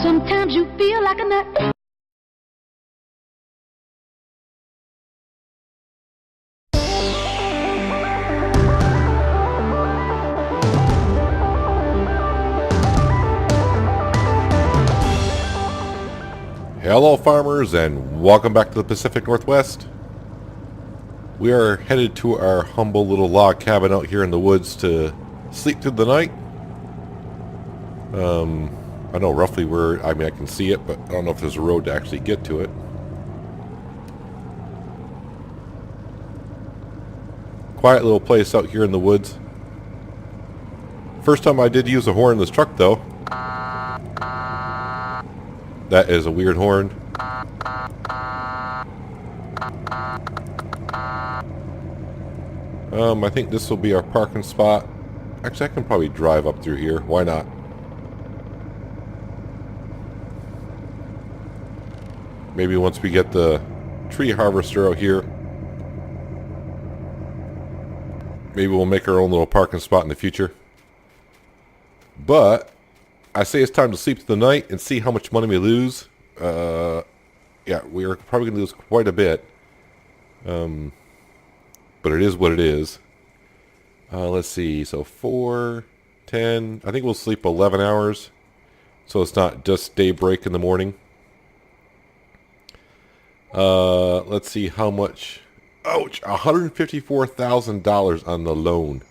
Sometimes you feel like a nut. Hello farmers, and welcome back to the Pacific Northwest. We are headed to our humble little log cabin out here in the woods to sleep through the night. I know roughly where, I can see it, but I don't know if there's a road to actually get to it. Quiet little place out here in the woods. First time I did use a horn in this truck though. That is a weird horn. I think this will be our parking spot. Actually, I can probably drive up through here. Why not? Maybe once we get the tree harvester out here, maybe we'll make our own little parking spot in the future. But I say it's time to sleep through the night and see how much money we lose. Yeah, we are probably going to lose quite a bit. But it is what it is. Let's see. So 4, 10. I think we'll sleep 11 hours. So it's not just daybreak in the morning. Let's see how much. Ouch! $154,000 on the loan.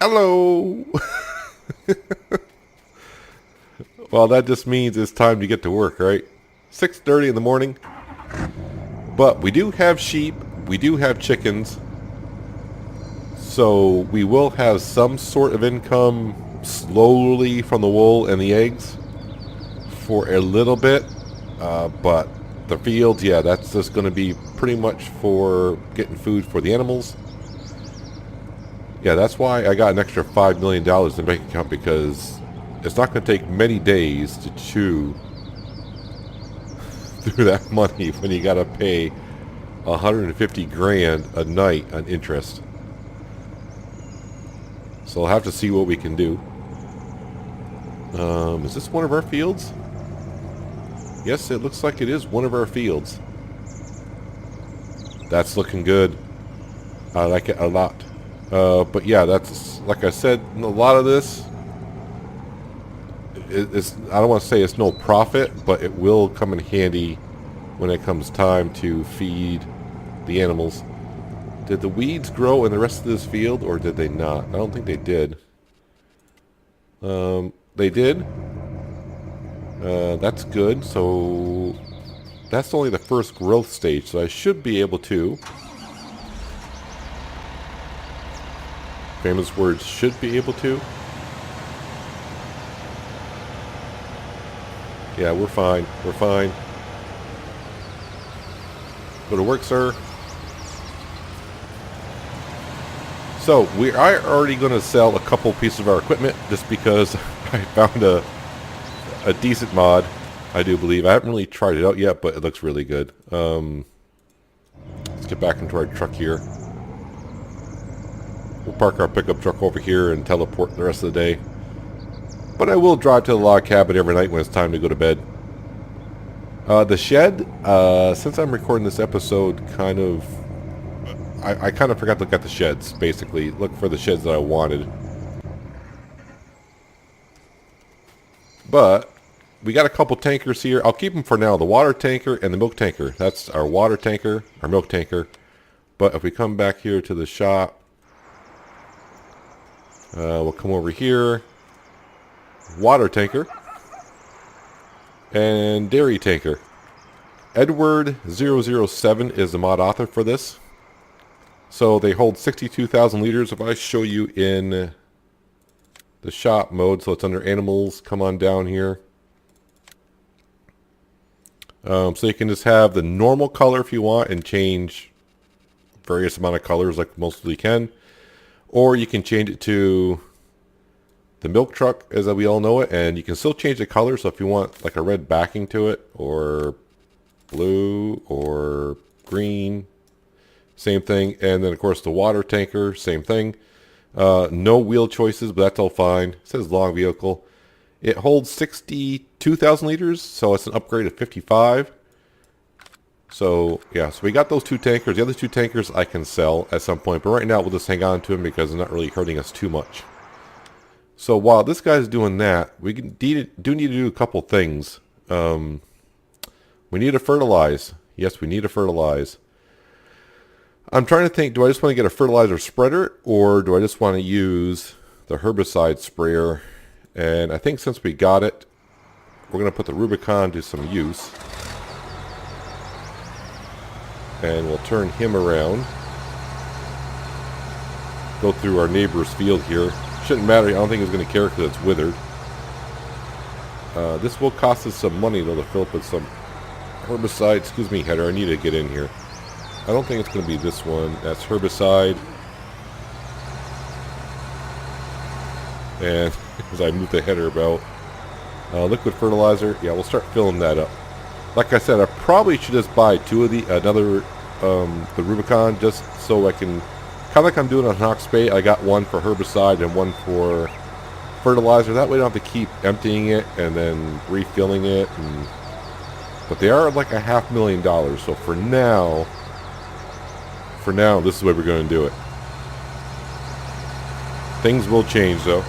Hello! Well, that just means it's time to get to work, right? 6:30 in the morning. But we do have sheep. We do have chickens. So we will have some sort of income slowly from the wool and the eggs for a little bit. But the fields, yeah, that's just going to be pretty much for getting food for the animals. Yeah, that's why I got an extra $5 million in the bank account, because it's not going to take many days to chew through that money when you got to pay 150 grand a night on interest. So I'll have to see what we can do. Is this one of our fields? Yes, it looks like it is one of our fields. That's looking good. I like it a lot. But yeah, that's, like I said, a lot of this is, I don't want to say it's no profit, but it will come in handy when it comes time to feed the animals. Did the weeds grow in the rest of this field, or did they not? I don't think they did. They did. That's good. So that's only the first growth stage, so I should be able to. Famous words, should be able to. Yeah, we're fine. We're fine. Go to work, sir. So we are already going to sell a couple pieces of our equipment just because I found a decent mod, I do believe. I haven't really tried it out yet, but it looks really good. Let's get back into our truck here. We'll park our pickup truck over here and teleport the rest of the day. But I will drive to the log cabin every night when it's time to go to bed. The shed, since I'm recording this episode, I kind of forgot to look at the sheds, basically. Look for the sheds that I wanted. But we got a couple tankers here. I'll keep them for now. The water tanker and the milk tanker. That's our water tanker, our milk tanker. But if we come back here to the shop, we'll come over here. Water tanker. And dairy tanker. Edward007 is the mod author for this. So they hold 62,000 liters. If I show you in the shop mode, so it's under animals, come on down here. So you can just have the normal color if you want and change various amount of colors like most of you can. Or you can change it to the milk truck as we all know it, and you can still change the color. So if you want like a red backing to it, or blue, or green, same thing. And then of course the water tanker, same thing. No wheel choices, but that's all fine. It says long vehicle. It holds 62,000 liters, so it's an upgrade of 55. So, yeah, so we got those 2 tankers. The other 2 tankers I can sell at some point, but right now we'll just hang on to them because they're not really hurting us too much. So while this guy's doing that, we do need to do a couple things. We need to fertilize. Yes, we need to fertilize. I'm trying to think, do I just want to get a fertilizer spreader, or do I just want to use the herbicide sprayer? And I think since we got it, we're going to put the Rubicon to some use. And we'll turn him around. Go through our neighbor's field here. Shouldn't matter, I don't think it's going to care because it's withered. This will cost us some money though to fill up with some herbicide. Excuse me, header, I need to get in here. I don't think it's going to be this one. That's herbicide. And as I move the header about, liquid fertilizer. Yeah, we'll start filling that up. Like I said, I probably should just buy 2 of the Rubicon, just so I can, kind of like I'm doing on Hawks Bay. I got one for herbicide and one for fertilizer. That way I don't have to keep emptying it and then refilling it. But they are like $500,000. So for now, this is the way we're going to do it. Things will change though.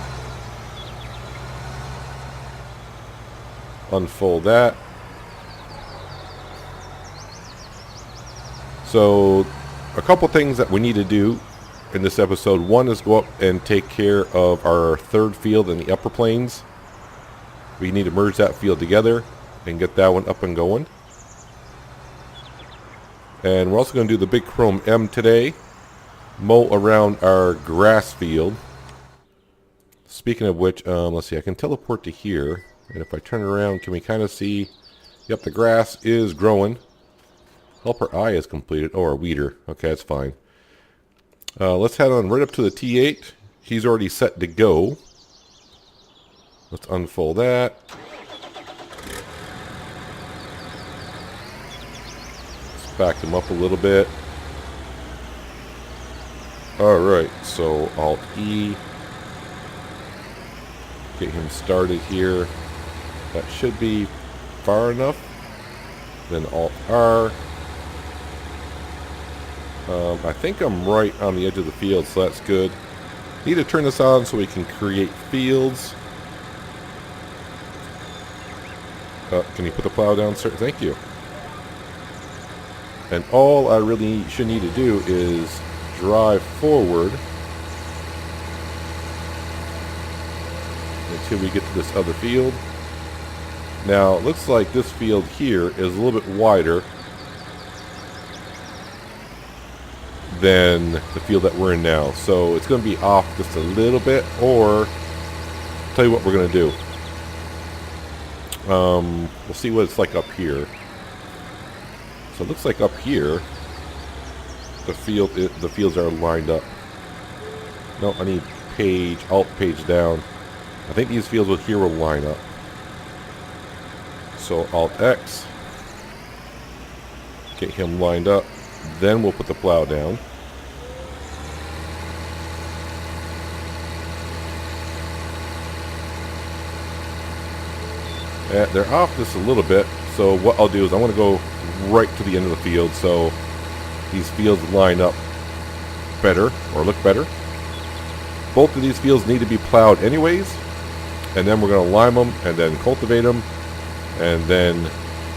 Unfold that. So a couple things that we need to do in this episode. One is go up and take care of our 3rd field in the upper plains. We need to merge that field together and get that one up and going. And we're also going to do the big Chrome M today. Mow around our grass field. Speaking of which, let's see, I can teleport to here. And if I turn around, can we kind of see? Yep, the grass is growing. Helper I is completed. Oh, our weeder. Okay, that's fine. Let's head on right up to the T8. He's already set to go. Let's unfold that. Let's back him up a little bit. Alright, so Alt-E. Get him started here. That should be far enough. Then Alt-R. I think I'm right on the edge of the field, so that's good. Need to turn this on so we can create fields. Can you put the plow down, sir? Thank you. And all I really should need to do is drive forward until we get to this other field. Now, it looks like this field here is a little bit wider than the field that we're in now. So it's going to be off just a little bit, or I'll tell you what we're going to do. We'll see what it's like up here. So it looks like up here the fields are lined up. No, I need page, alt page down. I think these fields here will line up. So Alt X, get him lined up. Then we'll put the plow down. They're off just a little bit, so what I'll do is I want to go right to the end of the field so these fields line up better, or look better. Both of these fields need to be plowed anyways, and then we're going to lime them and then cultivate them, and then,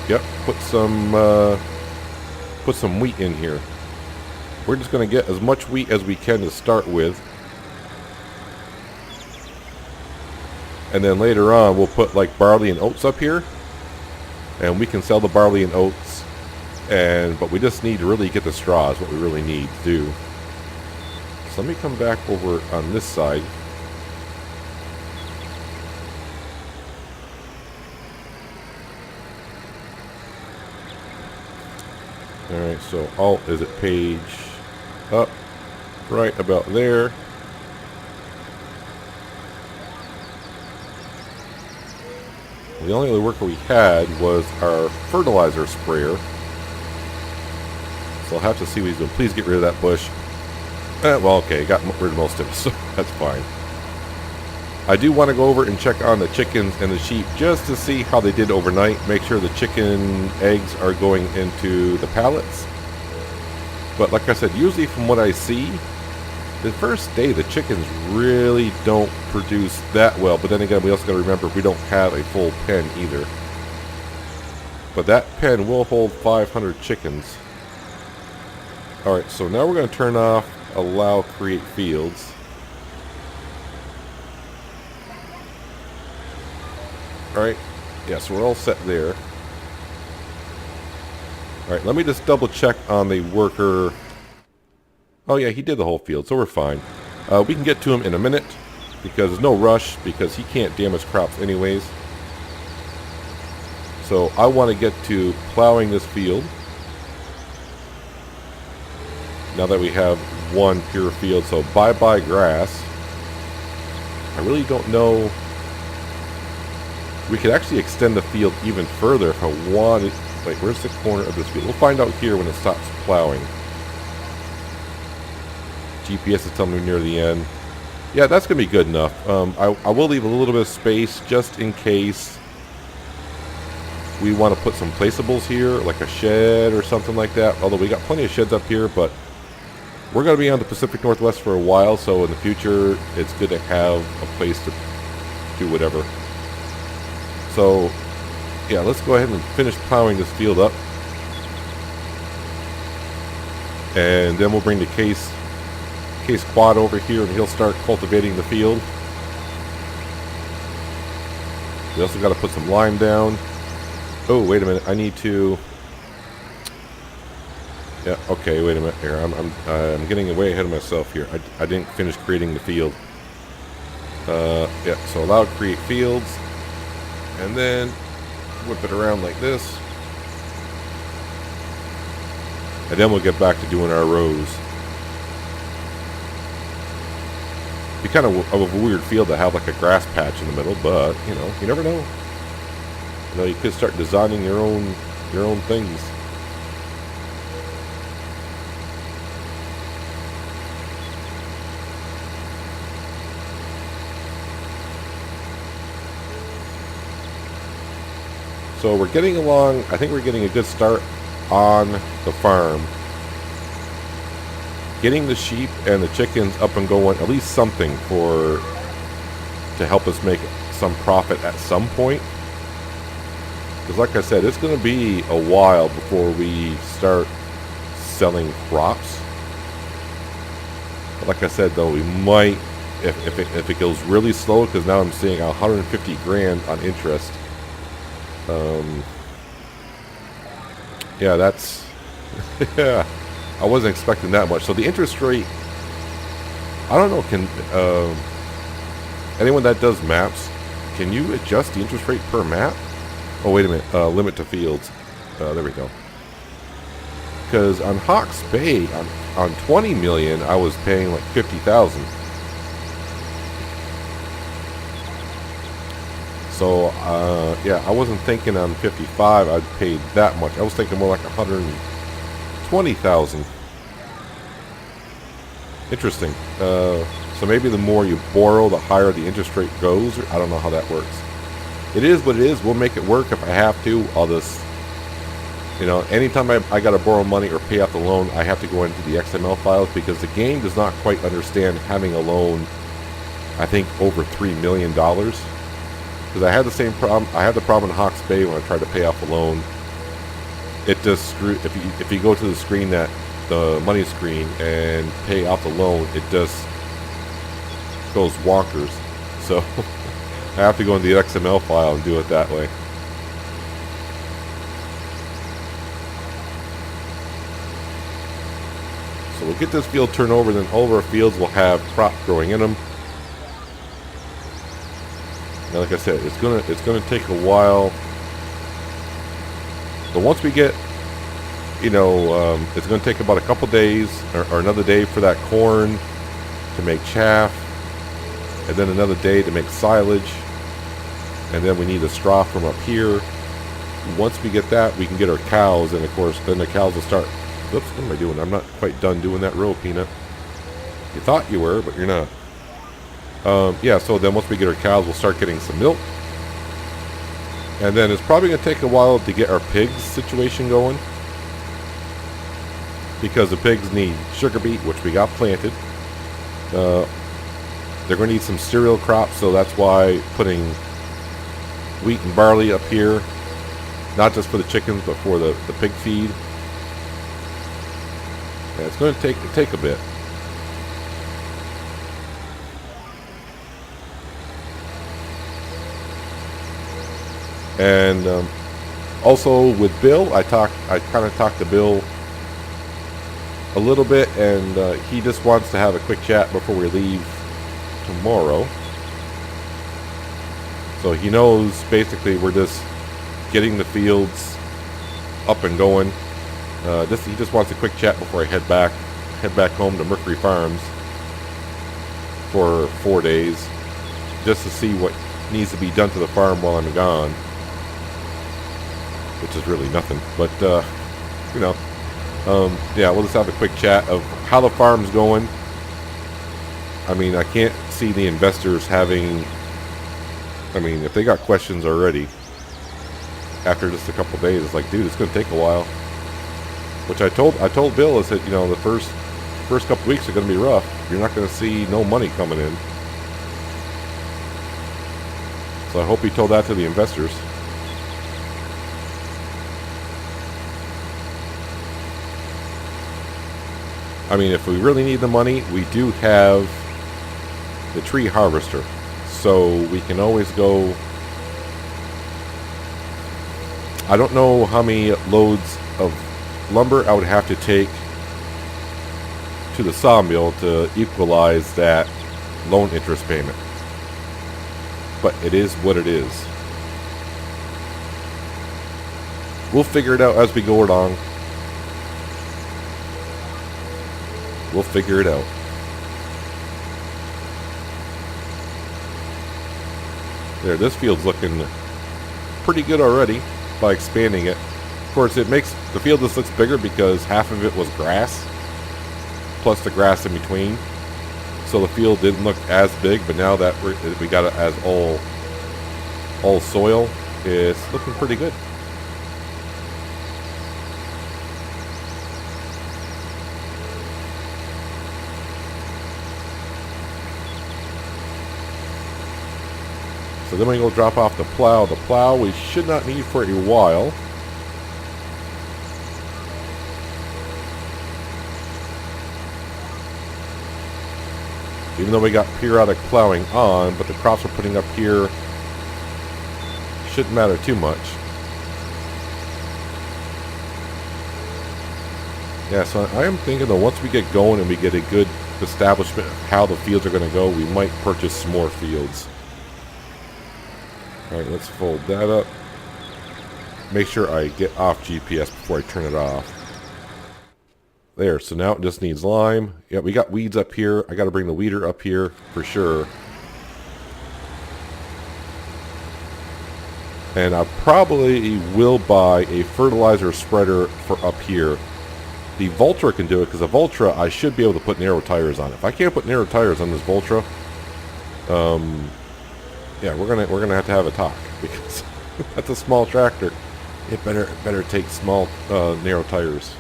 yep, put some wheat in here. We're just going to get as much wheat as we can to start with. And then later on, we'll put like barley and oats up here. And we can sell the barley and oats. But we just need to really get the straw is what we really need to do. So let me come back over on this side. Alright, so Alt is at page up, right about there. The only other worker we had was our fertilizer sprayer. So I'll have to see what he's doing. Please get rid of that bush. Well, okay, got rid of most of it, so that's fine. I do want to go over and check on the chickens and the sheep just to see how they did overnight. Make sure the chicken eggs are going into the pallets. But like I said, usually from what I see, the first day the chickens really don't produce that well. But then again, we also got to remember we don't have a full pen either. But that pen will hold 500 chickens. Alright, so now we're going to turn off allow create fields. Alright, yeah, so we're all set there. Alright, let me just double check on the worker. Oh yeah, he did the whole field, so we're fine. We can get to him in a minute, because there's no rush, because he can't damage crops anyways. So I want to get to plowing this field. Now that we have one pure field, so bye-bye grass. I really don't know. We could actually extend the field even further if I wanted. Like, where's the corner of this field? We'll find out here when it stops plowing. GPS is telling me near the end. Yeah, that's going to be good enough. I will leave a little bit of space just in case we want to put some placeables here, like a shed or something like that. Although we got plenty of sheds up here, but we're going to be on the Pacific Northwest for a while, so in the future, it's good to have a place to do whatever. So, yeah, let's go ahead and finish plowing this field up. And then we'll bring the Case Quad over here and he'll start cultivating the field. We also got to put some lime down. Oh, wait a minute. I need to... Yeah, okay, wait a minute here. I'm getting way ahead of myself here. I didn't finish creating the field. Yeah, so allow create fields. And then whip it around like this. And then we'll get back to doing our rows. Be kind of a weird field to have like a grass patch in the middle, but you know, you never know. You know, you could start designing your own things. So we're getting along. I think we're getting a good start on the farm. Getting the sheep and the chickens up and going, at least something to help us make some profit at some point. Because like I said, it's going to be a while before we start selling crops. But like I said, though, we might, if it goes really slow, because now I'm seeing 150 grand on interest. Yeah, that's yeah, I wasn't expecting that much. So the interest rate, I don't know, can anyone that does maps, can you adjust the interest rate per map? Oh, wait a minute, limit to fields. There we go. Because on Hawke's Bay, on 20 million, I was paying like 50,000. So, yeah, I wasn't thinking on 55 I'd pay that much. I was thinking more like 120,000. Interesting. So maybe the more you borrow, the higher the interest rate goes. I don't know how that works. It is what it is. We'll make it work if I have to. I'll just, you know, anytime I got to borrow money or pay off the loan, I have to go into the XML files because the game does not quite understand having a loan, I think, over $3 million. Because I had the same problem. I had the problem in Hawke's Bay when I tried to pay off a loan. It just screwed. If you go to the screen, the money screen, and pay off the loan, it just goes wonkers. So I have to go into the XML file and do it that way. So we'll get this field turned over, then all of our fields will have crop growing in them. Now, like I said, it's gonna take a while. But once we get, you know, it's gonna take about a couple days or another day for that corn to make chaff, and then another day to make silage, and then we need the straw from up here. Once we get that, we can get our cows, and of course, then the cows will start. Oops, what am I doing? I'm not quite done doing that row, Peanut. You thought you were, but you're not. Yeah, so then once we get our cows, we'll start getting some milk. And then it's probably going to take a while to get our pigs situation going. Because the pigs need sugar beet, which we got planted. They're going to need some cereal crops, so that's why putting wheat and barley up here. Not just for the chickens, but for the pig feed. Yeah, it's going to take a bit. And also with Bill, I kind of talked to Bill a little bit, and he just wants to have a quick chat before we leave tomorrow. So he knows basically we're just getting the fields up and going. He just wants a quick chat before I head back home to Mercury Farms for 4 days, just to see what needs to be done to the farm while I'm gone. Which is really nothing, but you know, yeah, we'll just have a quick chat of how the farm's going. I mean, I can't see the investors having, I mean, if they got questions already after just a couple days, it's like, dude, it's going to take a while. Which I told Bill, I said, you know, the first couple weeks are going to be rough. You're not going to see no money coming in. So I hope he told that to the investors. I mean, if we really need the money, we do have the tree harvester. So we can always go. I don't know how many loads of lumber I would have to take to the sawmill to equalize that loan interest payment. But it is what it is. We'll figure it out as we go along. We'll figure it out. There, this field's looking pretty good already by expanding it. Of course, it makes the field just looks bigger because half of it was grass, plus the grass in between. So the field didn't look as big, but now that we got it as all soil, it's looking pretty good. So then we go drop off the plow. The plow we should not need for a while. Even though we got periodic plowing on, but the crops we're putting up here shouldn't matter too much. Yeah, so I am thinking that once we get going and we get a good establishment of how the fields are going to go, we might purchase some more fields. Alright, let's fold that up. Make sure I get off GPS before I turn it off. There, so now it just needs lime. Yeah, we got weeds up here. I got to bring the weeder up here for sure. And I probably will buy a fertilizer spreader for up here. The Voltra can do it, because the Voltra, I should be able to put narrow tires on it. If I can't put narrow tires on this Voltra, yeah, we're gonna have a talk, because that's a small tractor. It better take small narrow tires.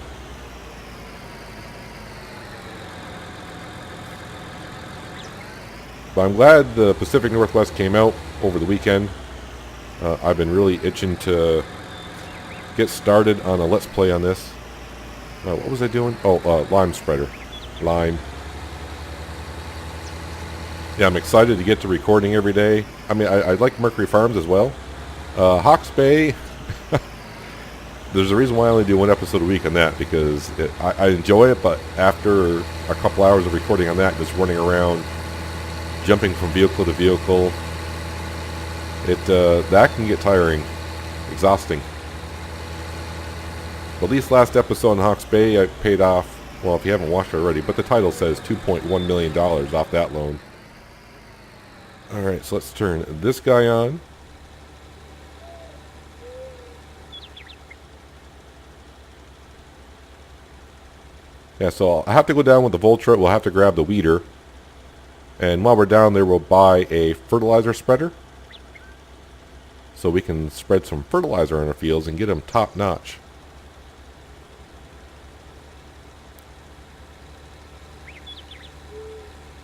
But I'm glad the Pacific Northwest came out over the weekend. I've been really itching to get started on a Let's Play on this. What was I doing? Oh, lime spreader. Lime. Yeah, I'm excited to get to recording every day. I mean, I like Mercury Farms as well. Hawke's Bay, there's a reason why I only do one episode a week on that, because I enjoy it, but after a couple hours of recording on that, just running around, jumping from vehicle to vehicle, that can get tiring, exhausting. But at least last episode on Hawke's Bay, I paid off, well, if you haven't watched it already, but the title says $2.1 million off that loan. Alright, so let's turn this guy on. Yeah, so I have to go down with the Voltra. We'll have to grab the weeder. And while we're down there, we'll buy a fertilizer spreader, so we can spread some fertilizer on our fields and get them top notch.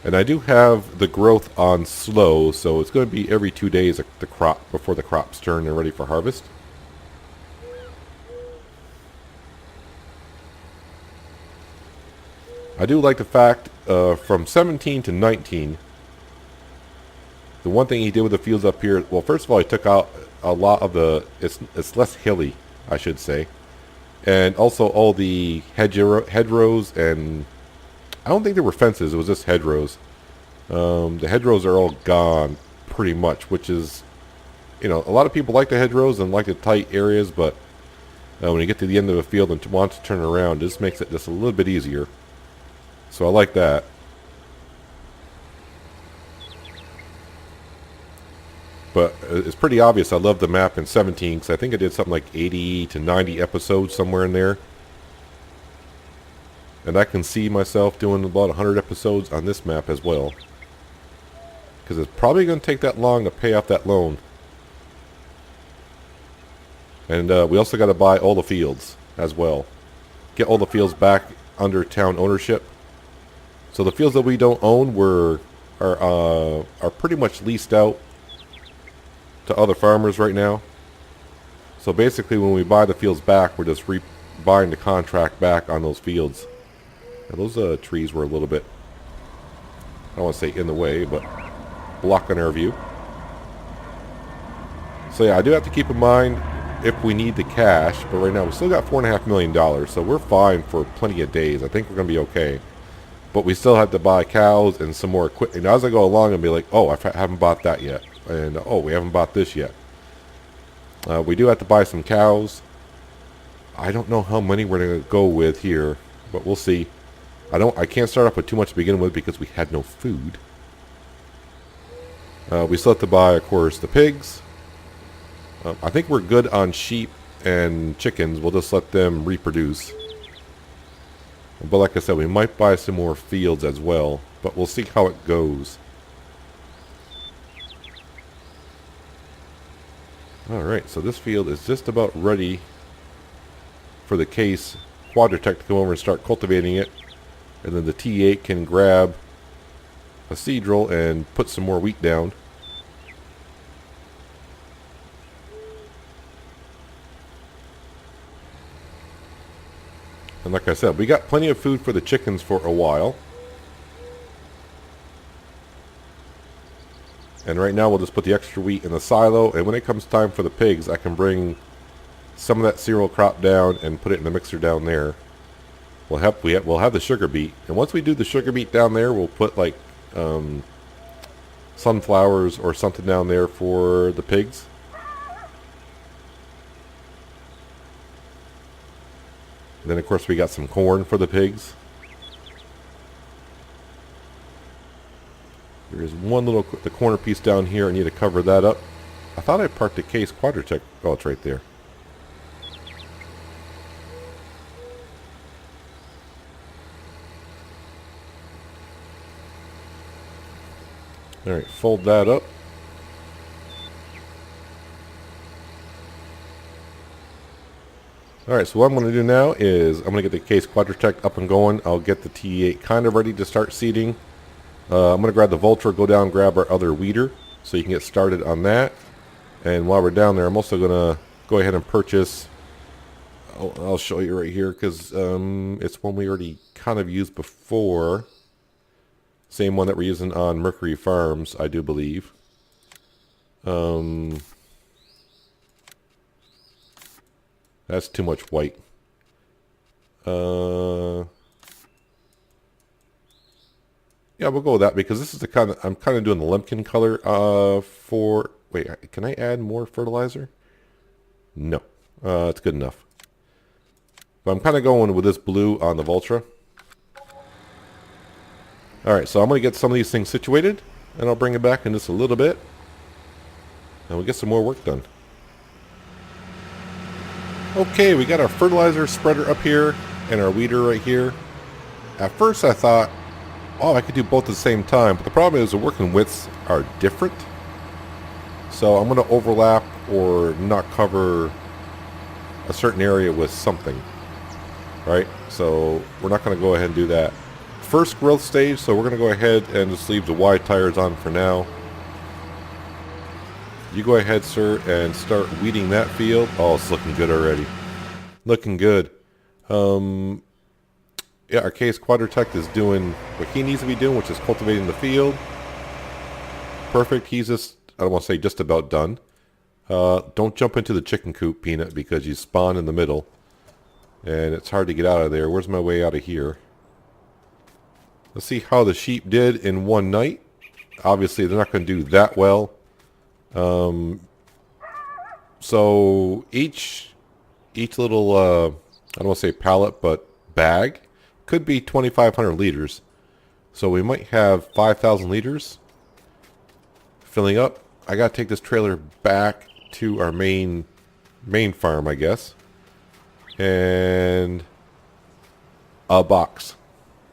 And I do have the growth on slow, so it's going to be every 2 days the crop before the crops turn and ready for harvest. I do like the fact from 17 to 19, the one thing he did with the fields up here, well, first of all, he took out a lot of the, it's less hilly, I should say. And also all the hedgerows, and I don't think there were fences, it was just hedgerows. The hedgerows are all gone pretty much, which is, you know, a lot of people like the hedgerows and like the tight areas, but when you get to the end of the field and want to turn around, this makes it just a little bit easier. So I like that. But it's pretty obvious I love the map in 17, because I think I did something like 80 to 90 episodes somewhere in there. And I can see myself doing about 100 episodes on this map as well. Because it's probably going to take that long to pay off that loan. And we also got to buy all the fields as well. Get all the fields back under town ownership. So the fields that we don't own are pretty much leased out to other farmers right now. So basically when we buy the fields back, we're just buying the contract back on those fields. Now those trees were a little bit, I don't want to say in the way, but blocking our view. So yeah, I do have to keep in mind if we need the cash, but right now we still got $4.5 million, so we're fine for plenty of days. I think we're going to be okay. But we still have to buy cows and some more equipment. As I go along, I'll be like, oh, I haven't bought that yet. And, oh, we haven't bought this yet. We do have to buy some cows. I don't know how many we're going to go with here, but we'll see. I can't start off with too much to begin with because we had no food. We still have to buy, of course, the pigs. I think we're good on sheep and chickens. We'll just let them reproduce. But like I said, we might buy some more fields as well. But we'll see how it goes. Alright, so this field is just about ready for the case Quadratech to come over and start cultivating it. And then the T8 can grab a seed drill and put some more wheat down. And like I said, we got plenty of food for the chickens for a while. And right now we'll just put the extra wheat in the silo, and when it comes time for the pigs, I can bring some of that cereal crop down and put it in the mixer down there. We'll have the sugar beet, and once we do the sugar beet down there, we'll put like sunflowers or something down there for the pigs. And then of course we got some corn for the pigs. There is one little, the corner piece down here, I need to cover that up. I thought I parked the case Quadratech. Oh, it's right there. Alright, fold that up. Alright, so what I'm going to do now is I'm going to get the case Quadratech up and going. I'll get the T8 kind of ready to start seeding. I'm going to grab the Vulture, go down, grab our other weeder, so you can get started on that. And while we're down there, I'm also going to go ahead and purchase, I'll show you right here, because it's one we already kind of used before. Same one that we're using on Mercury Farms, I do believe. That's too much white. Yeah, we'll go with that because this is the kind of, I'm kind of doing the Lemkin color for, wait, can I add more fertilizer? No, it's good enough. But I'm kind of going with this blue on the Vultra. Alright, so I'm going to get some of these things situated, and I'll bring it back in just a little bit, and we'll get some more work done. Okay, we got our fertilizer spreader up here, and our weeder right here. At first I thought, oh, I could do both at the same time. But the problem is the working widths are different. So I'm going to overlap or not cover a certain area with something. Right? So we're not going to go ahead and do that. First growth stage, so we're going to go ahead and just leave the wide tires on for now. You go ahead, sir, and start weeding that field. Oh, it's looking good already. Looking good. Yeah, our case Quadratect is doing what he needs to be doing, which is cultivating the field. Perfect. He's just, I don't want to say just about done. Don't jump into the chicken coop, Peanut, because you spawn in the middle. And it's hard to get out of there. Where's my way out of here? Let's see how the sheep did in one night. Obviously, they're not going to do that well. So each little, I don't want to say pallet, but bag could be 2,500 liters. So we might have 5,000 liters filling up. I got to take this trailer back to our main farm, I guess. And a box.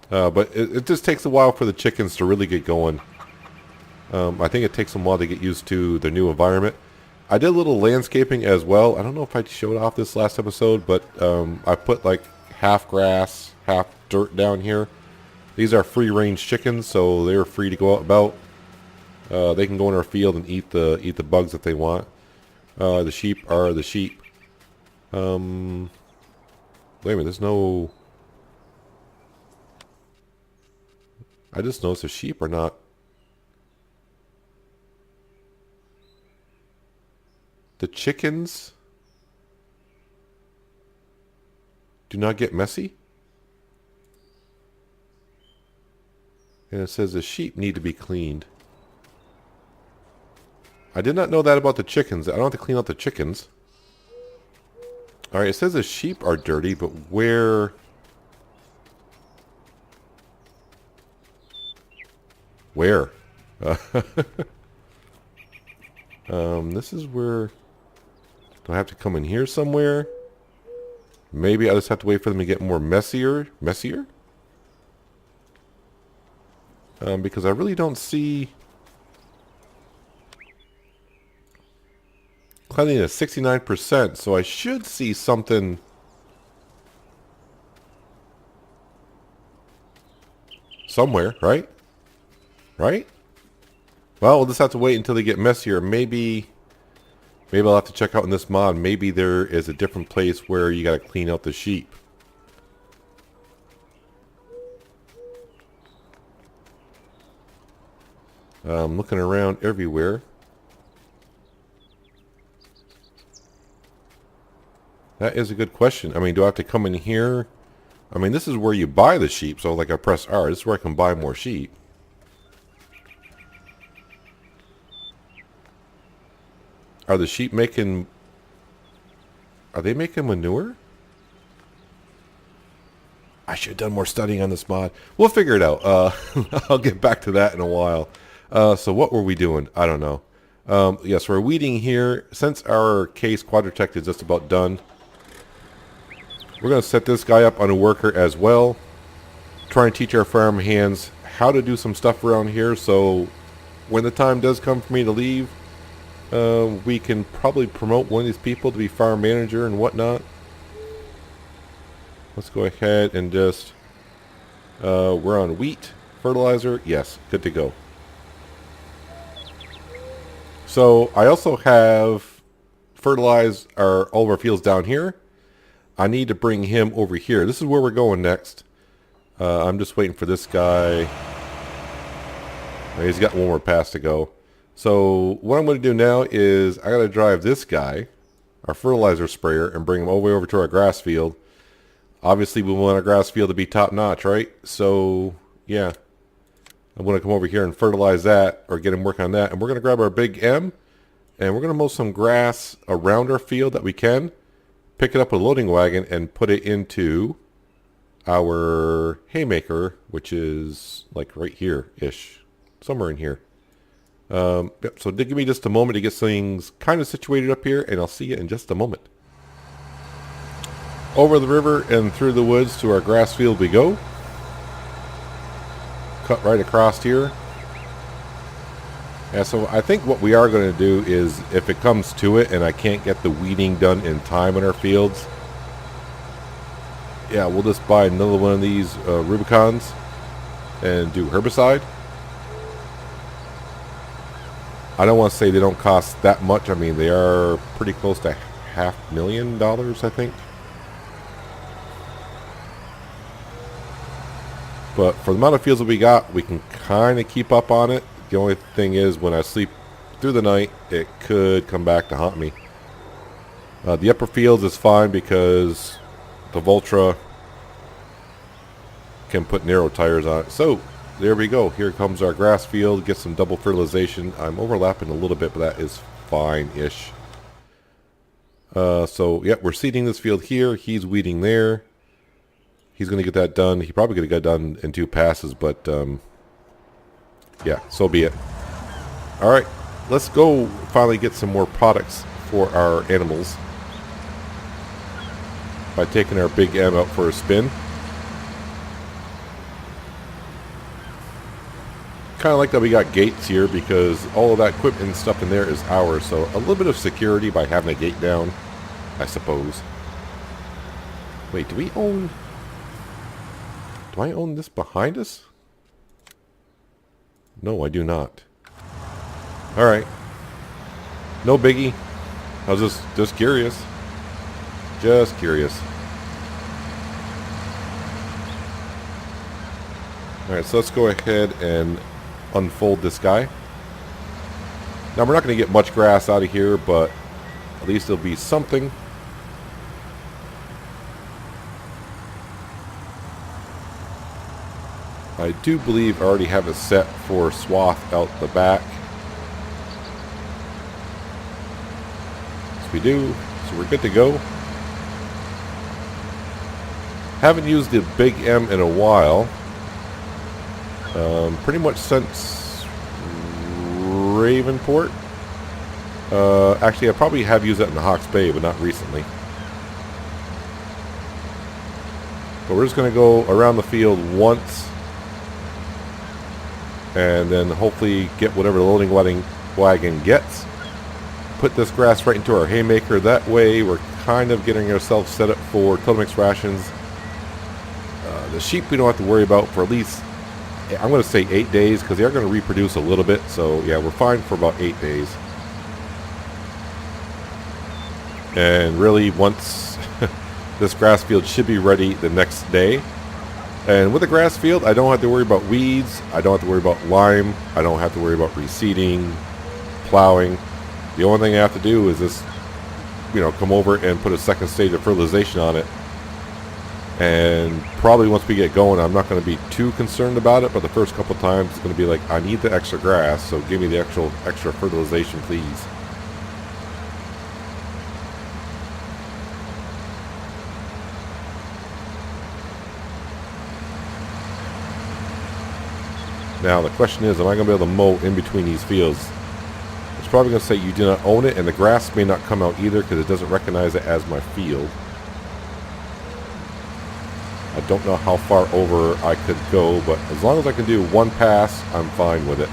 But it just takes a while for the chickens to really get going. I think it takes them a while to get used to their new environment. I did a little landscaping as well. I don't know if I showed off this last episode, but I put like half grass, half dirt down here. These are free-range chickens, so they're free to go out about. They can go in our field and eat the bugs that they want. The sheep are the sheep. Wait a minute, there's no... I just noticed the sheep are not... The chickens do not get messy. And it says the sheep need to be cleaned. I did not know that about the chickens. I don't have to clean out the chickens. Alright, it says the sheep are dirty, but where... Where? This is where... Do I have to come in here somewhere? Maybe I just have to wait for them to get more messier? Because I really don't see... Cleanliness 69%, so I should see something... somewhere, right? Right? Well, we'll just have to wait until they get messier. Maybe I'll have to check out in this mod. Maybe there is a different place where you gotta clean out the sheep. I'm looking around everywhere. That is a good question. I mean, do I have to come in here? I mean, this is where you buy the sheep. So, like, I press R. This is where I can buy more sheep. Are the sheep making... Are they making manure? I should have done more studying on this mod. We'll figure it out. I'll get back to that in a while. So what were we doing? I don't know. Yes, we're weeding here. Since our case Quadratect is just about done, we're going to set this guy up on a worker as well. Try and teach our farm hands how to do some stuff around here. So when the time does come for me to leave, we can probably promote one of these people to be farm manager and whatnot. Let's go ahead and just... we're on wheat. Fertilizer. Yes, good to go. So I also have fertilized all of our fields down here. I need to bring him over here. This is where we're going next. I'm just waiting for this guy. He's got one more pass to go. So what I'm going to do now is I got to drive this guy, our fertilizer sprayer, and bring him all the way over to our grass field. Obviously, we want our grass field to be top notch, right? So, yeah. I'm going to come over here and fertilize that, or get him working on that. And we're going to grab our big M, and we're going to mow some grass around our field that we can. Pick it up with a loading wagon and put it into our haymaker, which is like right here-ish. Somewhere in here. Yep, so give me just a moment to get things kind of situated up here, and I'll see you in just a moment. Over the river and through the woods to our grass field we go. cut right across here. Yeah, so I think what we are going to do is, if it comes to it and I can't get the weeding done in time in our fields, yeah, we'll just buy another one of these Rubicons and do herbicide. I don't want to say they don't cost that much. I mean, they are pretty close to $500,000, I think. But for the amount of fields that we got, we can kind of keep up on it. The only thing is, when I sleep through the night, it could come back to haunt me. The upper fields is fine because the Voltra can put narrow tires on it. So there we go. Here comes our grass field. Get some double fertilization. I'm overlapping a little bit, but that is fine-ish. So yeah, we're seeding this field here. He's weeding there. He's going to get that done. He probably going to get done in 2 passes, but yeah, so be it. All right, let's go finally get some more products for our animals by taking our Big M out for a spin. Kind of like that we got gates here, because all of that equipment and stuff in there is ours, so a little bit of security by having a gate down, I suppose. Wait, do I own this behind us? No, I do not. Alright. No biggie. I was just curious. Just curious. Alright, so let's go ahead and unfold this guy. Now, we're not going to get much grass out of here, but at least it'll be something. I do believe I already have it set for swath out the back. Yes, we do. So we're good to go. Haven't used the Big M in a while. Pretty much since Ravenport. Actually, I probably have used that in the Hawke's Bay, but not recently. But we're just going to go around the field once, and then hopefully get whatever the loading wagon gets. Put this grass right into our haymaker. That way we're kind of getting ourselves set up for Totemix rations. The sheep we don't have to worry about for at least, I'm going to say 8 days, because they are going to reproduce a little bit. So yeah, we're fine for about 8 days. And really, once this grass field should be ready the next day. And with the grass field, I don't have to worry about weeds. I don't have to worry about lime. I don't have to worry about reseeding, plowing. The only thing I have to do is just, come over and put a second stage of fertilization on it. And probably once we get going, I'm not going to be too concerned about it. But the first couple times, it's going to be like, I need the extra grass, so give me the extra fertilization, please. Now the question is, am I going to be able to mow in between these fields? It's probably going to say you do not own it, and the grass may not come out either because it doesn't recognize it as my field. I don't know how far over I could go, but as long as I can do one pass, I'm fine with it.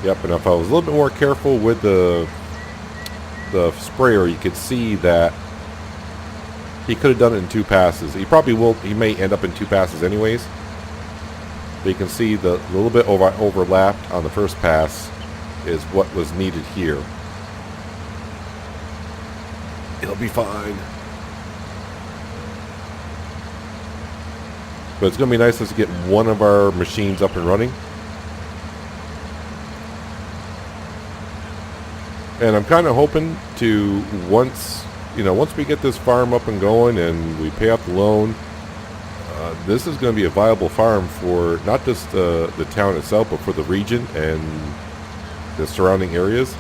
Yep, and if I was a little bit more careful with the sprayer, you could see that he could have done it in 2 passes. He probably will. He may end up in 2 passes anyways. But you can see the little bit overlapped on the first pass is what was needed here. It'll be fine. But it's going to be nice to get one of our machines up and running. And I'm kind of hoping to, once we get this farm up and going and we pay off the loan, this is going to be a viable farm for not just the town itself, but for the region and the surrounding areas.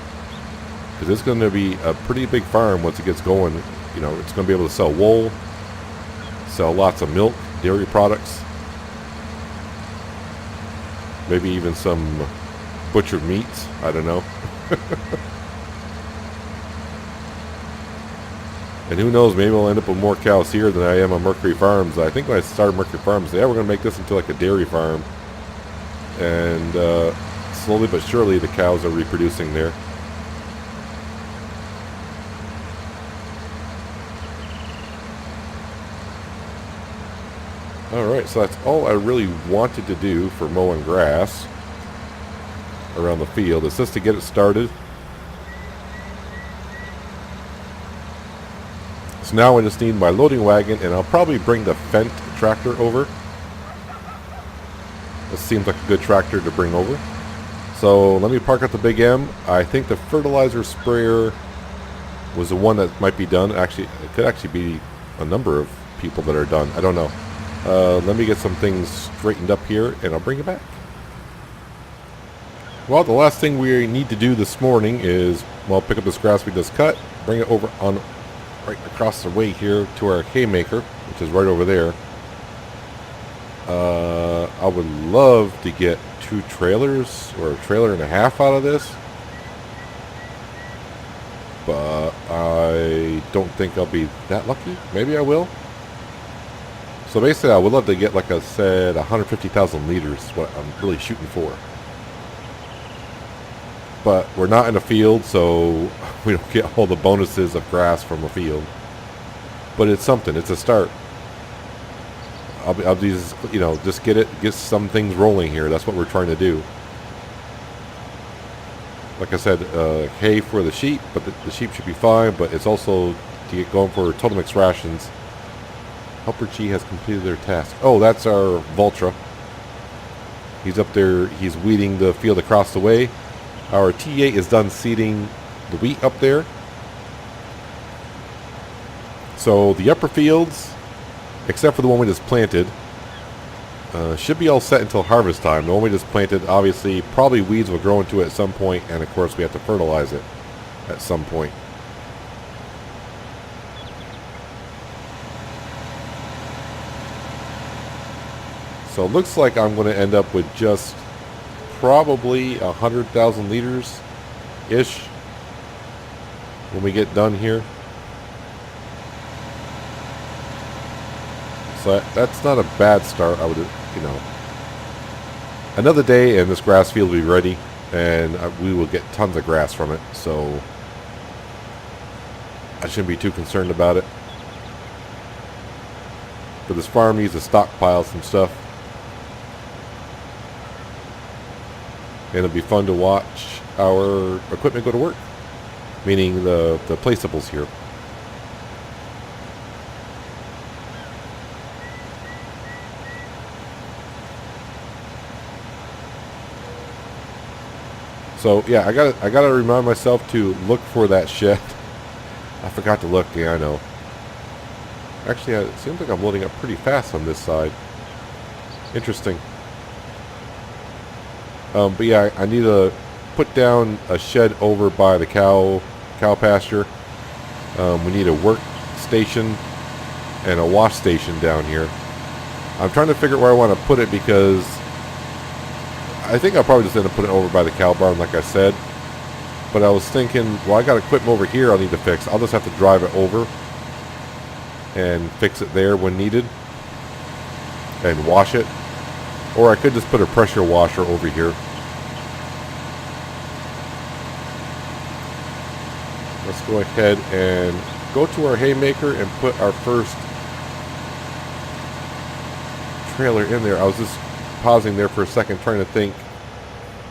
Because it's going to be a pretty big farm once it gets going. It's going to be able to sell wool, sell lots of milk, dairy products, maybe even some butchered meats. I don't know. And who knows, maybe I'll end up with more cows here than I am on Mercury Farms. I think when I started Mercury Farms, yeah, we're going to make this into like a dairy farm. And slowly but surely the cows are reproducing there. Alright, so that's all I really wanted to do for mowing grass around the field. It's just to get it started. So now I just need my loading wagon, and I'll probably bring the Fendt tractor over. This seems like a good tractor to bring over. So let me park at the Big M. I think the fertilizer sprayer was the one that might be done. Actually, it could actually be a number of people that are done. I don't know. Let me get some things straightened up here, and I'll bring it back. Well, the last thing we need to do this morning is, well, pick up this grass we just cut, bring it over on right across the way here to our haymaker, which is right over there. I would love to get 2 trailers or a trailer and a half out of this, but I don't think I'll be that lucky. Maybe I will. So basically, I would love to get, like I said, 150,000 liters, what I'm really shooting for. But we're not in a field, so we don't get all the bonuses of grass from a field. But it's something. It's a start. I'll be just, you know, just get some things rolling here. That's what we're trying to do. Like I said, hay for the sheep, but the sheep should be fine. But it's also to get going for total mix rations. Helper G has completed their task. Oh, that's our Vultra. He's up there. He's weeding the field across the way. Our T8 is done seeding the wheat up there. So the upper fields, except for the one we just planted, should be all set until harvest time. The one we just planted, obviously, probably weeds will grow into it at some point, and of course we have to fertilize it at some point. So it looks like I'm going to end up with just probably 100,000 liters ish when we get done here. So that's not a bad start. I would, you know, another day and this grass field will be ready, and we will get tons of grass from it. So I shouldn't be too concerned about it. But this farm needs to stockpile some stuff. And it'll be fun to watch our equipment go to work. Meaning the placeables here. So yeah, I gotta remind myself to look for that shed. I forgot to look. Yeah, I know. Actually, it seems like I'm loading up pretty fast on this side. Interesting. But yeah, I need to put down a shed over by the cow pasture. We need a work station and a wash station down here. I'm trying to figure out where I want to put it, because I think I'll probably just end up putting it over by the cow barn, like I said. But I was thinking, well, I got equipment over here I'll need to fix. I'll just have to drive it over and fix it there when needed and wash it. Or I could just put a pressure washer over here. Let's go ahead and go to our haymaker and put our first trailer in there. I was just pausing there for a second trying to think,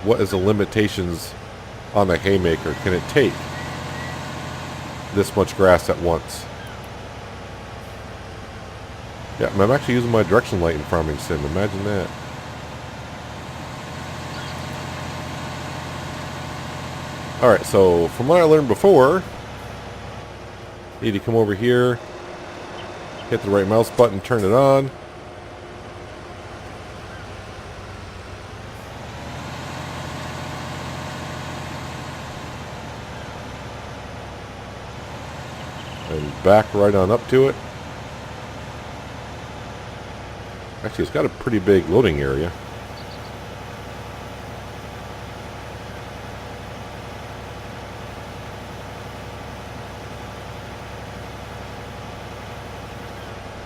what is the limitations on the haymaker? Can it take this much grass at once? Yeah, I'm actually using my direction light in Farming Sim. Imagine that. Alright, so from what I learned before, need to come over here, hit the right mouse button, turn it on. And back right on up to it. Actually, it's got a pretty big loading area.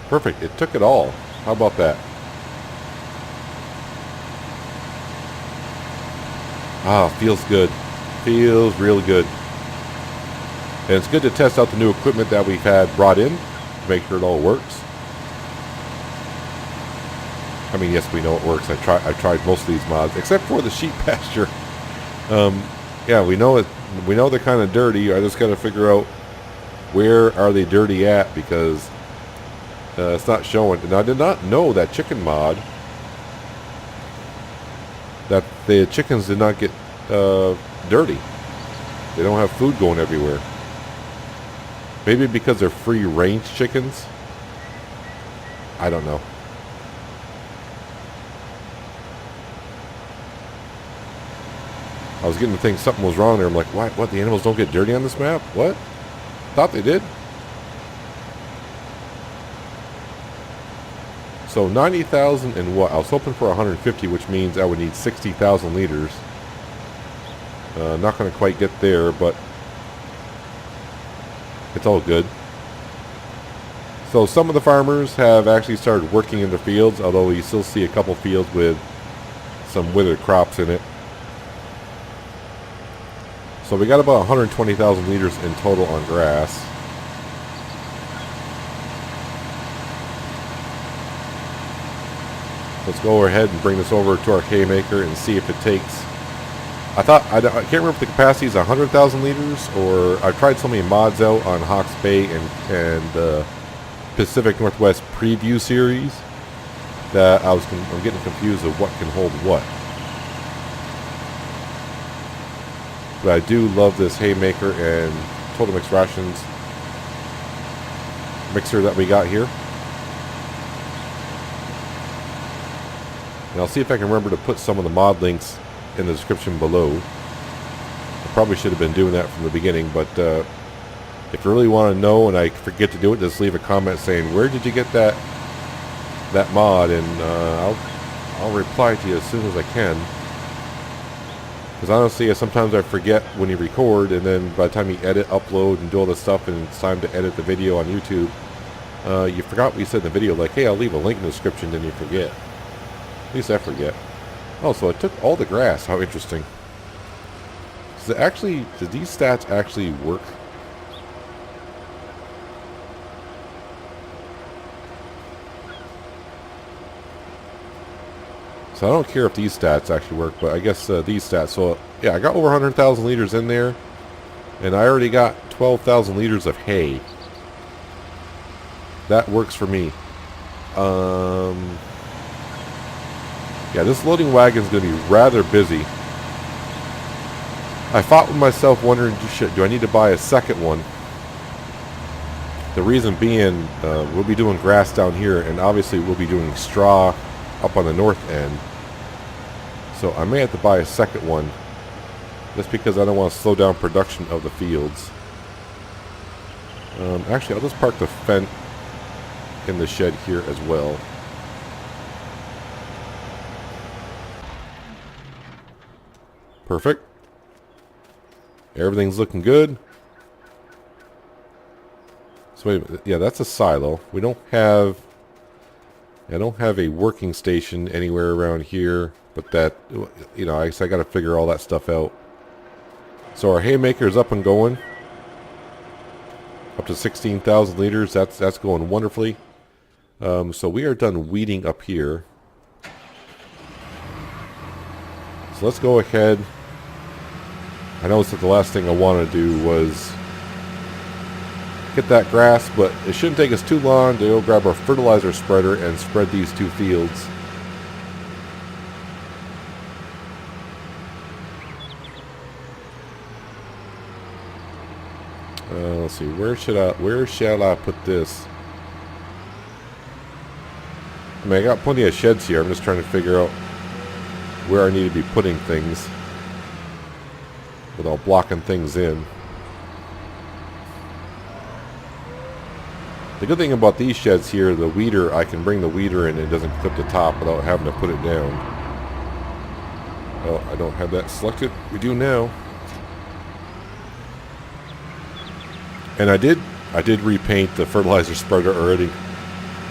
Perfect. It took it all. How about that? Ah, feels good. Feels real good. And it's good to test out the new equipment that we've had brought in to make sure it all works. I mean, yes, we know it works. I tried most of these mods, except for the sheep pasture. Yeah, we know it. We know they're kind of dirty. I just got to figure out where are they dirty at, because it's not showing. And I did not know that chicken mod, that the chickens did not get dirty. They don't have food going everywhere. Maybe because they're free range chickens. I don't know. I was getting to think something was wrong there. I'm like, what? The animals don't get dirty on this map? What? Thought they did. So 90,000 and what? I was hoping for 150, which means I would need 60,000 liters. Not going to quite get there, but it's all good. So some of the farmers have actually started working in the fields, although you still see a couple fields with some withered crops in it. So we got about 120,000 liters in total on grass. Let's go ahead and bring this over to our haymaker and see if it takes. I can't remember if the capacity is 100,000 liters, or I've tried so many mods out on Hawke's Bay and Pacific Northwest preview series that I'm getting confused of what can hold what. But I do love this haymaker and Total Mix Rations mixer that we got here. And I'll see if I can remember to put some of the mod links in the description below. I probably should have been doing that from the beginning, but if you really want to know and I forget to do it, just leave a comment saying, where did you get that mod, and I'll reply to you as soon as I can. Because honestly, sometimes I forget when you record, and then by the time you edit, upload, and do all this stuff, and it's time to edit the video on YouTube, you forgot what you said in the video, like, hey, I'll leave a link in the description, then you forget. At least I forget. Oh, so it took all the grass. How interesting. Did these stats actually work? So I don't care if these stats actually work, but I guess these stats. So yeah, I got over 100,000 liters in there, and I already got 12,000 liters of hay. That works for me. Yeah, this loading wagon is going to be rather busy. I fought with myself wondering, shit, do I need to buy a second one? The reason being, we'll be doing grass down here, and obviously we'll be doing straw up on the north end. So I may have to buy a second one, just because I don't want to slow down production of the fields. Actually, I'll just park the Fendt in the shed here as well. Perfect. Everything's looking good. So wait a minute. Yeah, that's a silo. I don't have a working station anywhere around here, but that, you know, I got to figure all that stuff out. So our haymaker is up and going. Up to 16,000 liters. That's going wonderfully. So we are done weeding up here. So let's go ahead. I noticed that the last thing I want to do was get that grass, but it shouldn't take us too long to go grab our fertilizer spreader and spread these two fields. Let's see, where shall I put this? I mean, I got plenty of sheds here. I'm just trying to figure out where I need to be putting things without blocking things in. The good thing about these sheds here, the weeder, I can bring the weeder in and it doesn't clip the top without having to put it down. Oh, I don't have that selected. We do now. And I did repaint the fertilizer spreader already.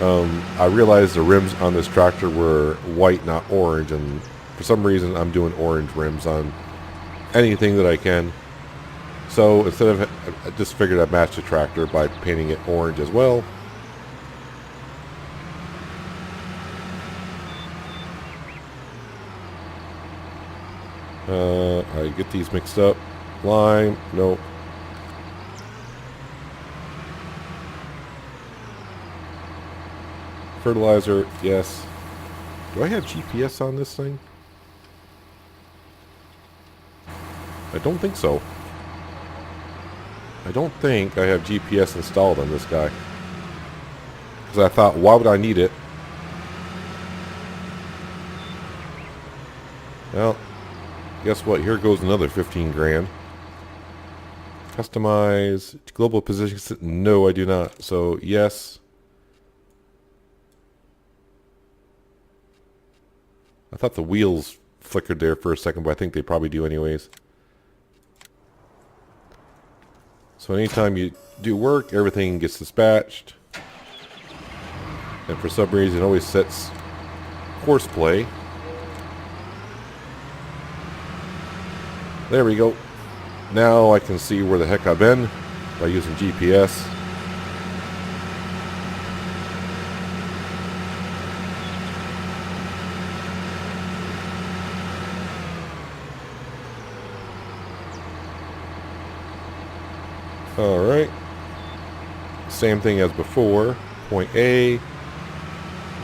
I realized the rims on this tractor were white, not orange, and for some reason I'm doing orange rims on anything that I can. So instead of, I just figured I'd match the tractor by painting it orange as well. I get these mixed up. Lime, nope. Fertilizer, yes. Do I have GPS on this thing? I don't think so. I don't think I have GPS installed on this guy. Because I thought, why would I need it? Well, guess what? Here goes another 15 grand. Customize global position. No, I do not. So, yes. I thought the wheels flickered there for a second, but I think they probably do anyways. So anytime you do work, everything gets dispatched. And for some reason, it always sets horseplay. There we go. Now I can see where the heck I've been by using GPS. Alright. Same thing as before. Point A.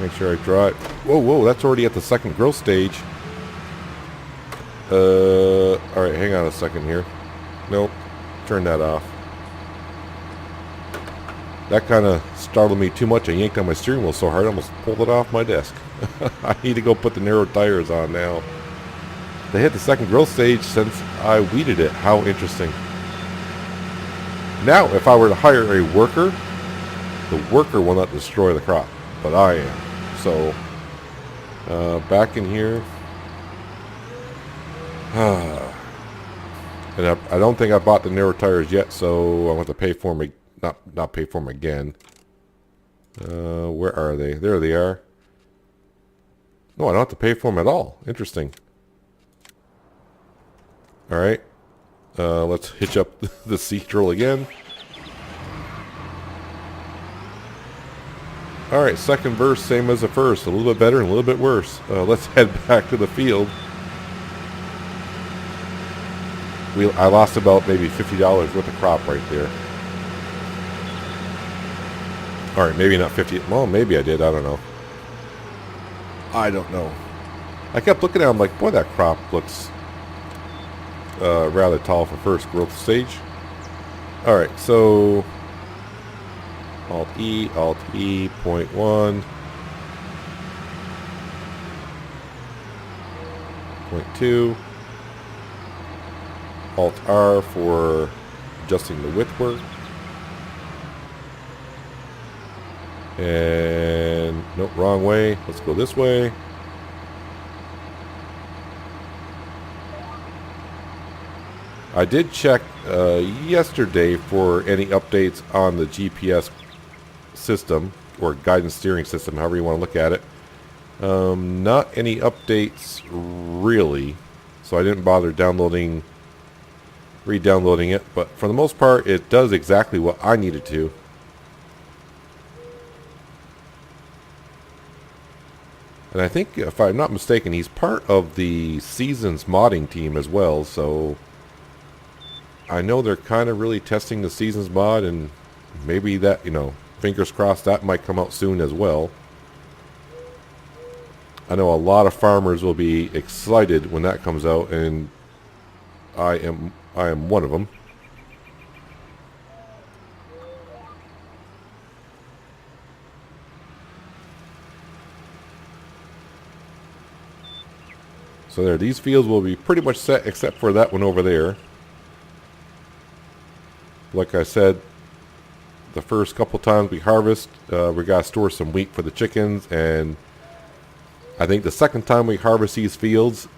Make sure I draw it. Whoa, whoa, that's already at the second growth stage. Alright, hang on a second here. Nope. Turn that off. That kind of startled me too much. I yanked on my steering wheel so hard I almost pulled it off my desk. I need to go put the narrow tires on now. They hit the second growth stage since I weeded it. How interesting. Now, if I were to hire a worker, the worker will not destroy the crop, but I am. So, back in here. And I don't think I bought the narrow tires yet, so I want to pay for them. Not pay for them again. Where are they? There they are. No, I don't have to pay for them at all. Interesting. All right. Let's hitch up the seat drill again. Alright, second verse, same as the first. A little bit better and a little bit worse. Let's head back to the field. I lost about maybe $50 worth of crop right there. Alright, maybe not 50. Well, maybe I did. I don't know. I don't know. I kept looking at them like, boy, that crop looks rather tall for first growth stage. Alright, so Alt E, point 1, point 2, Alt R for adjusting the width work, and nope, wrong way. Let's go this way. I did check yesterday for any updates on the GPS system, or guidance steering system, however you want to look at it. Not any updates really, so I didn't bother re-downloading it, but for the most part it does exactly what I needed to. And I think, if I'm not mistaken, he's part of the Seasons modding team as well, so I know they're kind of really testing the Seasons mod, and maybe that, fingers crossed, that might come out soon as well. I know a lot of farmers will be excited when that comes out, and I am one of them. So there, these fields will be pretty much set except for that one over there. Like I said, the first couple times we harvest, we gotta store some wheat for the chickens, and I think the second time we harvest these fields,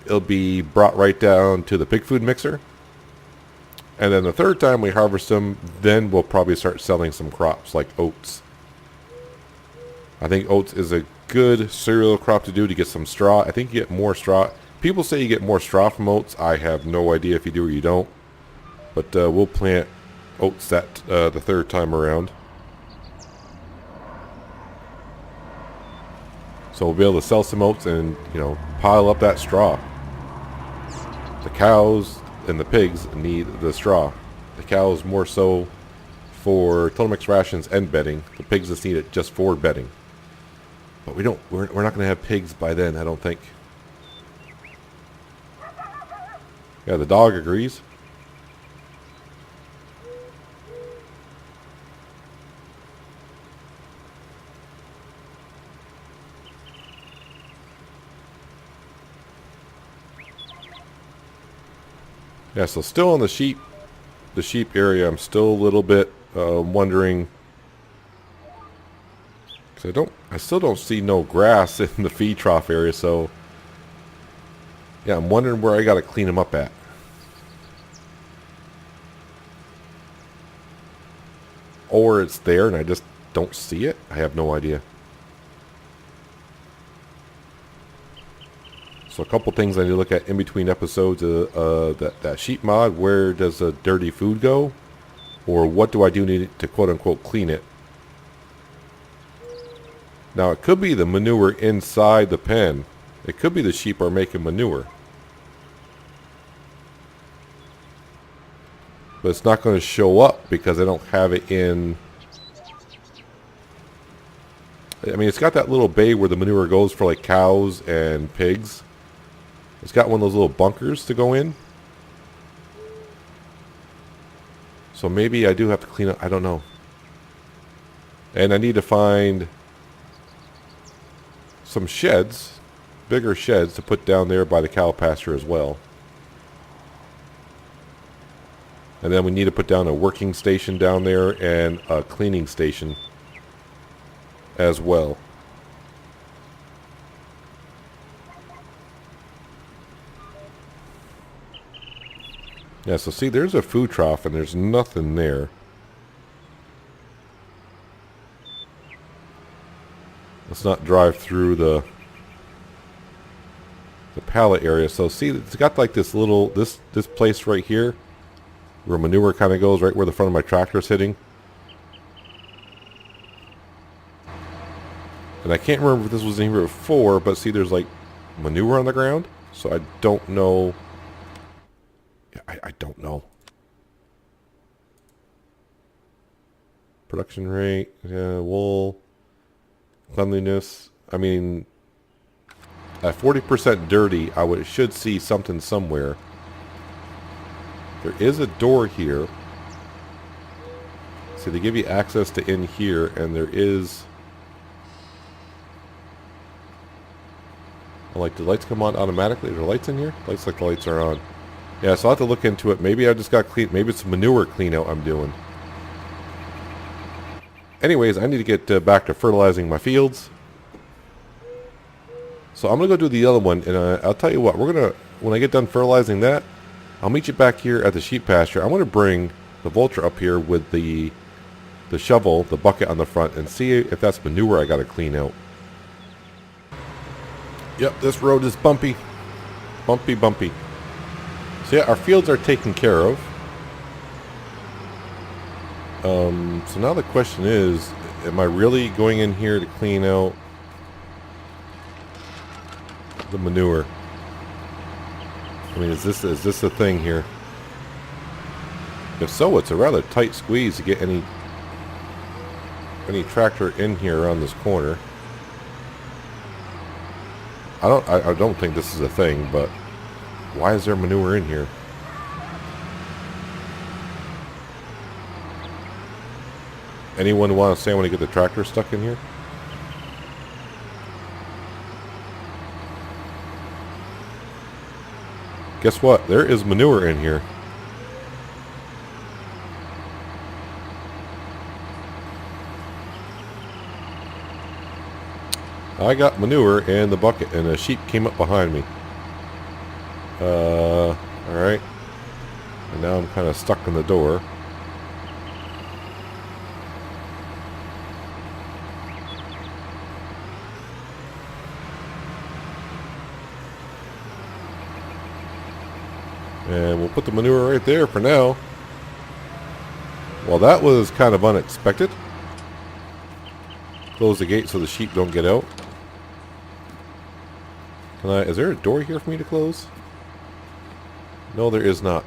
it'll be brought right down to the pig food mixer. And then the third time we harvest them, then we'll probably start selling some crops like oats. I think oats is a good cereal crop to do to get some straw. I think you get more straw. People say you get more straw from oats. I have no idea if you do or you don't. But we'll plant oats that the third time around. So we'll be able to sell some oats and, you know, pile up that straw. The cows and the pigs need the straw. The cows more so for total mix rations and bedding. The pigs just need it just for bedding. But we're not going to have pigs by then, I don't think. Yeah, the dog agrees. Yeah, so still on the sheep area, I'm still a little bit wondering, because I still don't see no grass in the feed trough area. So yeah, I'm wondering where I got to clean them up at. Or it's there and I just don't see it. I have no idea. So a couple things I need to look at in between episodes of that sheep mod. Where does the dirty food go? Or what do I do need to quote unquote clean it? Now it could be the manure inside the pen. It could be the sheep are making manure. But it's not going to show up because I don't have it in. I mean, it's got that little bay where the manure goes for like cows and pigs. It's got one of those little bunkers to go in. So maybe I do have to clean up. I don't know. And I need to find some sheds, bigger sheds to put down there by the cow pasture as well. And then we need to put down a working station down there and a cleaning station as well. Yeah, so see, there's a food trough and there's nothing there. Let's not drive through the pallet area. So see, it's got like this little, this place right here where manure kind of goes, right where the front of my tractor is hitting. And I can't remember if this was in here before, but see, there's like manure on the ground. So I don't know. I don't know. Production rate, yeah, wool, cleanliness. I mean, at 40% dirty, should see something somewhere. There is a door here. See, they give you access to in here, and there is. Oh, like, do lights come on automatically? Are there lights in here? Lights like the lights are on. Yeah, so I'll have to look into it. Maybe I just got clean. Maybe it's manure clean out I'm doing. Anyways, I need to get back to fertilizing my fields. So I'm going to go do the other one. And I'll tell you what. When I get done fertilizing that, I'll meet you back here at the sheep pasture. I'm going to bring the vulture up here with the shovel, the bucket on the front, and see if that's manure I got to clean out. Yep, this road is bumpy. Bumpy, bumpy. So yeah, our fields are taken care of. So now the question is, am I really going in here to clean out the manure? I mean, is this a thing here? If so, it's a rather tight squeeze to get any tractor in here around this corner. I don't think this is a thing, but why is there manure in here? Anyone want to say when I get the tractor stuck in here? Guess what? There is manure in here. I got manure in the bucket and a sheep came up behind me. Alright. And now I'm kind of stuck in the door. And we'll put the manure right there for now. Well, that was kind of unexpected. Close the gate so the sheep don't get out. Is there a door here for me to close? No, there is not.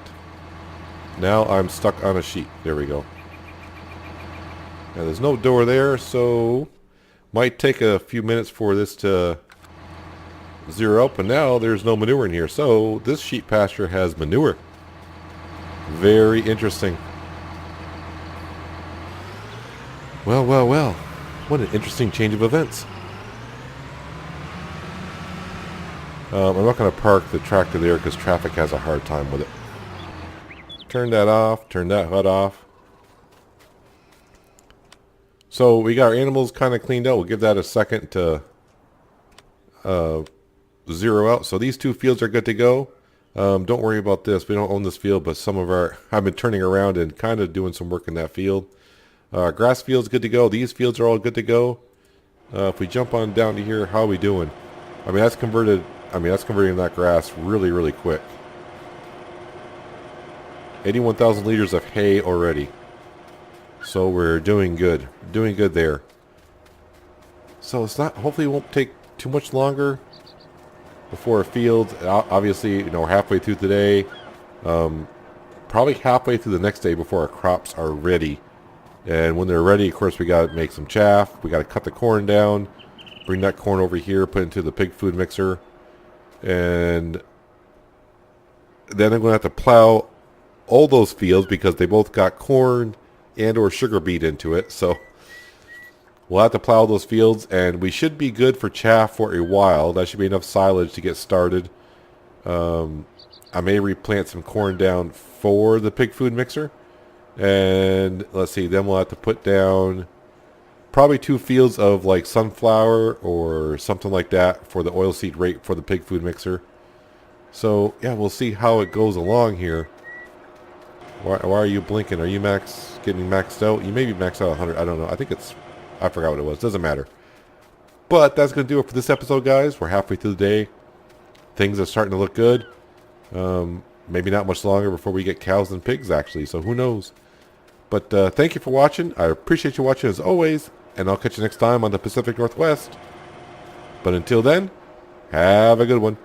Now I'm stuck on a sheep. There we go. Now there's no door there, so might take a few minutes for this to zero up, and now there's no manure in here. So this sheep pasture has manure. Very interesting. Well, well, well. What an interesting change of events. I'm not going to park the tractor there because traffic has a hard time with it. Turn that off. Turn that HUD off. So we got our animals kind of cleaned out. We'll give that a second to zero out. So these two fields are good to go. Don't worry about this. We don't own this field, but I've been turning around and kind of doing some work in that field. Grass field's good to go. These fields are all good to go. If we jump on down to here, how are we doing? That's converting that grass really, really quick. 81,000 liters of hay already. So we're doing good. Doing good there. So hopefully it won't take too much longer before a field. Obviously, we're halfway through today. Probably halfway through the next day before our crops are ready. And when they're ready, of course, we got to make some chaff. We got to cut the corn down. Bring that corn over here, put it into the pig food mixer. And then I'm going to have to plow all those fields because they both got corn and or sugar beet into it. So we'll have to plow those fields, and we should be good for chaff for a while. That should be enough silage to get started. I may replant some corn down for the pig food mixer. And let's see, then we'll have to put down probably 2 fields of like sunflower or something like that for the oilseed rape for the pig food mixer. So yeah, we'll see how it goes along here. Why are you blinking? Are you getting maxed out? You may be maxed out 100. I don't know. I forgot what it was. Doesn't matter. But that's going to do it for this episode, guys. We're halfway through the day. Things are starting to look good. Maybe not much longer before we get cows and pigs, actually. So who knows? But thank you for watching. I appreciate you watching as always. And I'll catch you next time on the Pacific Northwest. But until then, have a good one.